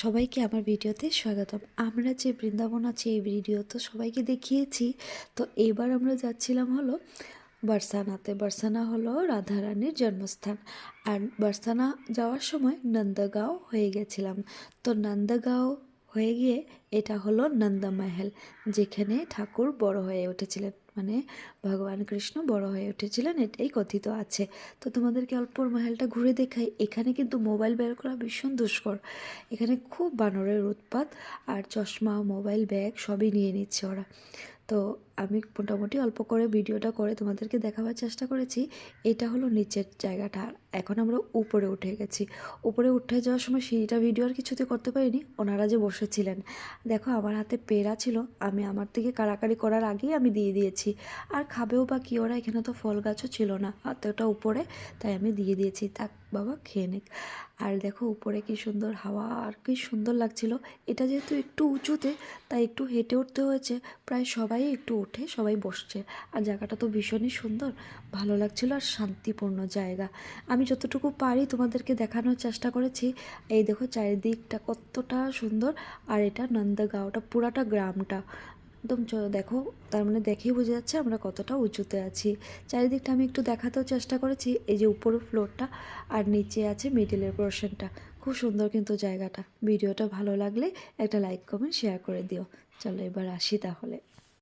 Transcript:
সবাইকে আমার ভিডিওতে স্বাগতম। আমরা যে বৃন্দাবন আছে এই ভিডিও তো সবাইকে দেখিয়েছি। তো এবার আমরা যাচ্ছিলাম হলো বারসানাতে। বারসানা হলো রাধারানীর জন্মস্থান। আর বারসানা যাওয়ার সময় নন্দগাঁও হয়ে গেছিলাম। তো নন্দগাঁও হয়ে গিয়ে এটা হলো নন্দমহল, যেখানে ঠাকুর বড় হয়ে উঠেছিলেন, মানে ভগবান কৃষ্ণ বড় হয়ে উঠেছিলেন, এটাই কথিত আছে। তো তোমাদেরকে অল্প মহলটা ঘুরে দেখাই। এখানে কিন্তু মোবাইল বের করা ভীষণ দুষ্কর। এখানে খুব বানরের উৎপাত, আর চশমা, মোবাইল, ব্যাগ সবই নিয়ে নিচ্ছে ওরা। তো আমি মোটামুটি অল্প করে ভিডিওটা করে তোমাদেরকে দেখাবার চেষ্টা করেছি। এটা হলো নিচের জায়গাটা। এখন আমরা উপরে উঠে গেছি। উপরে উঠে যাওয়ার সময় সিঁড়িটা ভিডিও আর কিছুতে করতে পারিনি, ওনারা যে বসেছিলেন। দেখো আমার হাতে পেড়া ছিল, আমি আমার থেকে কাড়াকাড়ি করার আগেই আমি দিয়ে দিয়েছি। আর খাবেও বা কী ওরা, এখানে তো ফল গাছও ছিল না এতটা উপরে, তাই আমি দিয়ে দিয়েছি, থাক বাবা খেয়ে নিক। আর দেখো উপরে কি সুন্দর হাওয়া, আর কি সুন্দর লাগছিল। এটা যেহেতু একটু উঁচুতে, তাই একটু হেঁটে উঠতে হয়েছে। প্রায় সবাই একটু উঠে সবাই বসছে। আর জায়গাটা তো ভীষণই সুন্দর, ভালো লাগছিল, আর শান্তিপূর্ণ জায়গা। আমি যতটুকু পারি তোমাদেরকে দেখানোর চেষ্টা করেছি। এই দেখো চারিদিকটা কতটা সুন্দর। আর এটা নন্দগাঁওটা পুরাটা গ্রামটা একদম দেখো, তার মানে দেখেই বোঝা যাচ্ছে আমরা কতটা উঁচুতে আছি। চারিদিকটা আমি একটু দেখাতেও চেষ্টা করেছি। এই যে উপরের ফ্লোরটা আর নিচে আছে মিডিলের পোর্শনটা, খুব সুন্দর কিন্তু জায়গাটা। ভিডিওটা ভালো লাগলে একটা লাইক, কমেন্ট, শেয়ার করে দিও। চলো এবার আসি তাহলে।